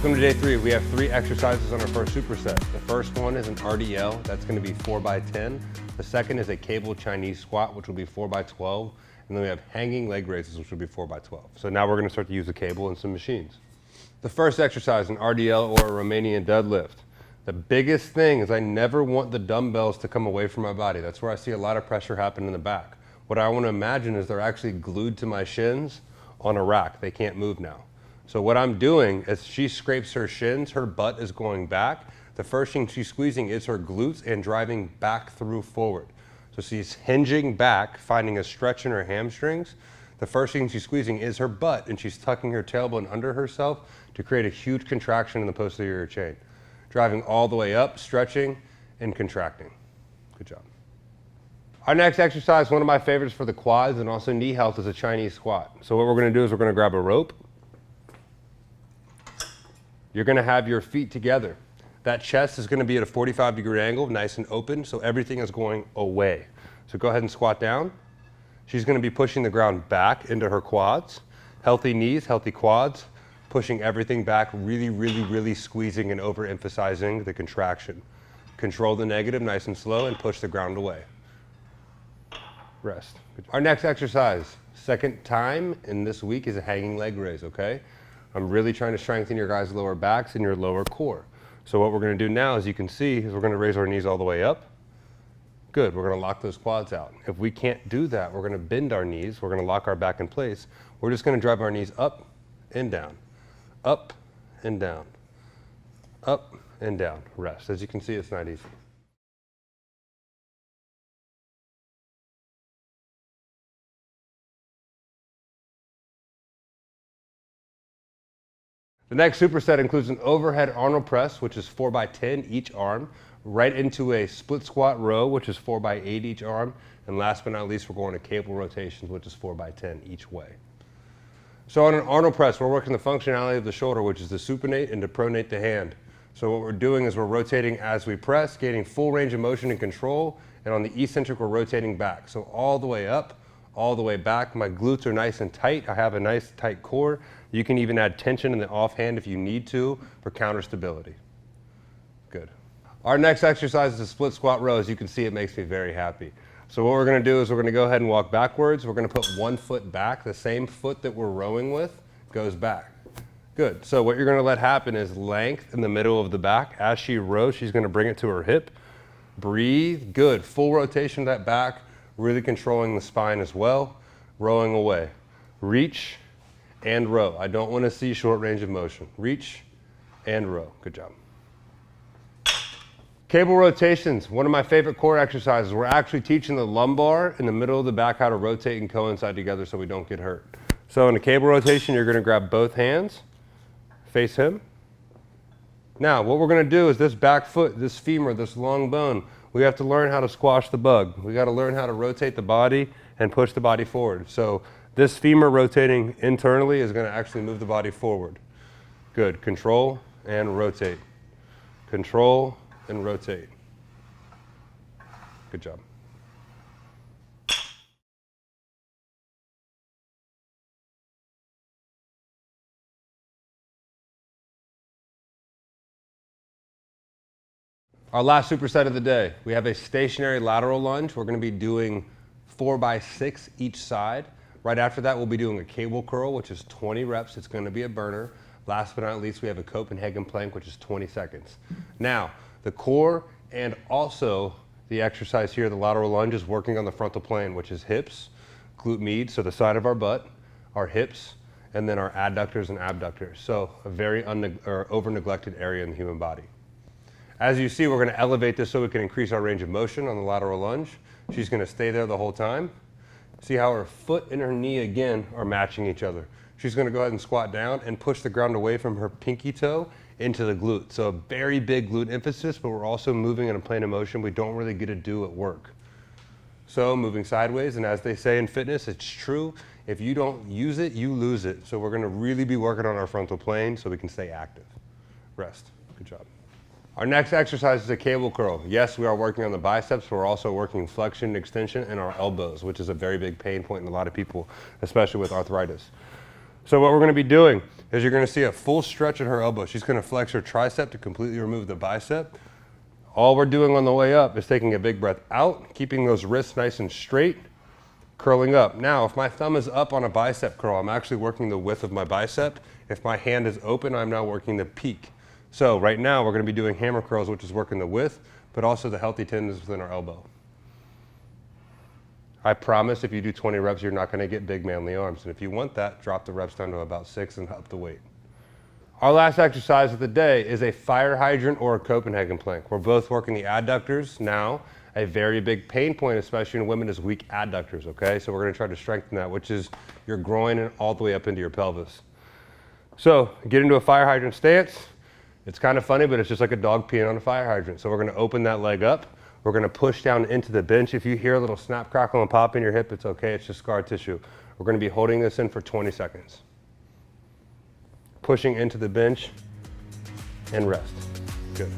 Welcome to day 3. We have 3 exercises on our first superset. The first one is an RDL, that's going to be 4x10. The second is a cable Chinese squat, which will be 4x12. And then we have hanging leg raises, which will be 4x12. So now we're going to start to use the cable and some machines. The first exercise, an RDL or a Romanian deadlift. The biggest thing is I never want the dumbbells to come away from my body. That's where I see a lot of pressure happen in the back. What I want to imagine is they're actually glued to my shins on a rack. They can't move now. So what I'm doing is she scrapes her shins, her butt is going back. The first thing she's squeezing is her glutes and driving back through forward. So she's hinging back, finding a stretch in her hamstrings. The first thing she's squeezing is her butt, and she's tucking her tailbone under herself to create a huge contraction in the posterior chain. Driving all the way up, stretching and contracting. Good job. Our next exercise, one of my favorites for the quads and also knee health, is a Chinese squat. So what we're going to do is we're going to grab a rope. You're going to have your feet together. That chest is going to be at a 45-degree angle, nice and open, so everything is going away. So go ahead and squat down. She's going to be pushing the ground back into her quads. Healthy knees, healthy quads, pushing everything back, really squeezing and overemphasizing the contraction. Control the negative nice and slow and push the ground away. Rest. Our next exercise, second time in this week, is a hanging leg raise, okay? I'm really trying to strengthen your guys' lower backs and your lower core. So what we're going to do now, as you can see, is we're going to raise our knees all the way up. Good, we're going to lock those quads out. If we can't do that, we're going to bend our knees, we're going to lock our back in place. We're just going to drive our knees up and down, up and down, up and down. Rest. As you can see, it's not easy. The next superset includes an overhead Arnold press, which is 4x10 each arm, right into a split squat row, which is 4x8 each arm, and last but not least, we're going to cable rotations, which is 4x10 each way. So on an Arnold press, we're working the functionality of the shoulder, which is to supinate and to pronate the hand. So what we're doing is we're rotating as we press, gaining full range of motion and control, and on the eccentric, we're rotating back. So all the way up, all the way back. My glutes are nice and tight. I have a nice tight core. You can even add tension in the offhand if you need to for counter stability. Good. Our next exercise is a split squat row. As you can see, it makes me very happy. So what we're going to do is we're going to go ahead and walk backwards. We're going to put one foot back. The same foot that we're rowing with goes back. Good. So what you're going to let happen is length in the middle of the back. As she rows, she's going to bring it to her hip. Breathe. Good. Full rotation of that back. Really controlling the spine as well. Rowing away. Reach and row. I don't want to see short range of motion. Reach and row. Good job. Cable rotations, one of my favorite core exercises. We're actually teaching the lumbar in the middle of the back how to rotate and coincide together so we don't get hurt. So in a cable rotation, you're going to grab both hands, face him. Now, what we're going to do is this back foot, this femur, this long bone, we have to learn how to squash the bug. We got to learn how to rotate the body and push the body forward. So this femur rotating internally is going to actually move the body forward. Good. Control and rotate. Control and rotate. Good job. Our last superset of the day, we have a stationary lateral lunge. We're going to be doing 4x6 each side. Right after that, we'll be doing a cable curl, which is 20 reps. It's going to be a burner. Last but not least, we have a Copenhagen plank, which is 20 seconds. Now, the core and also the exercise here, the lateral lunge, is working on the frontal plane, which is hips, glute med, so the side of our butt, our hips, and then our adductors and abductors. So a very over-neglected area in the human body. As you see, we're going to elevate this so we can increase our range of motion on the lateral lunge. She's going to stay there the whole time. See how her foot and her knee again are matching each other. She's going to go ahead and squat down and push the ground away from her pinky toe into the glute. So a very big glute emphasis, but we're also moving in a plane of motion we don't really get to do at work. So moving sideways, and as they say in fitness, it's true. If you don't use it, you lose it. So we're going to really be working on our frontal plane so we can stay active. Rest. Good job. Our next exercise is a cable curl. Yes, we are working on the biceps, but we're also working flexion and extension in our elbows, which is a very big pain point in a lot of people, especially with arthritis. So what we're gonna be doing is you're gonna see a full stretch in her elbow. She's gonna flex her tricep to completely remove the bicep. All we're doing on the way up is taking a big breath out, keeping those wrists nice and straight, curling up. Now, if my thumb is up on a bicep curl, I'm actually working the width of my bicep. If my hand is open, I'm now working the peak. So right now, we're gonna be doing hammer curls, which is working the width, but also the healthy tendons within our elbow. I promise if you do 20 reps, you're not gonna get big manly arms. And if you want that, drop the reps down to about 6 and up the weight. Our last exercise of the day is a fire hydrant or a Copenhagen plank. We're both working the adductors now. A very big pain point, especially in women, is weak adductors, okay? So we're gonna try to strengthen that, which is your groin and all the way up into your pelvis. So get into a fire hydrant stance. It's kind of funny, but it's just like a dog peeing on a fire hydrant. So we're gonna open that leg up. We're gonna push down into the bench. If you hear a little snap, crackle, and pop in your hip, it's okay, it's just scar tissue. We're gonna be holding this in for 20 seconds. Pushing into the bench and rest. Good.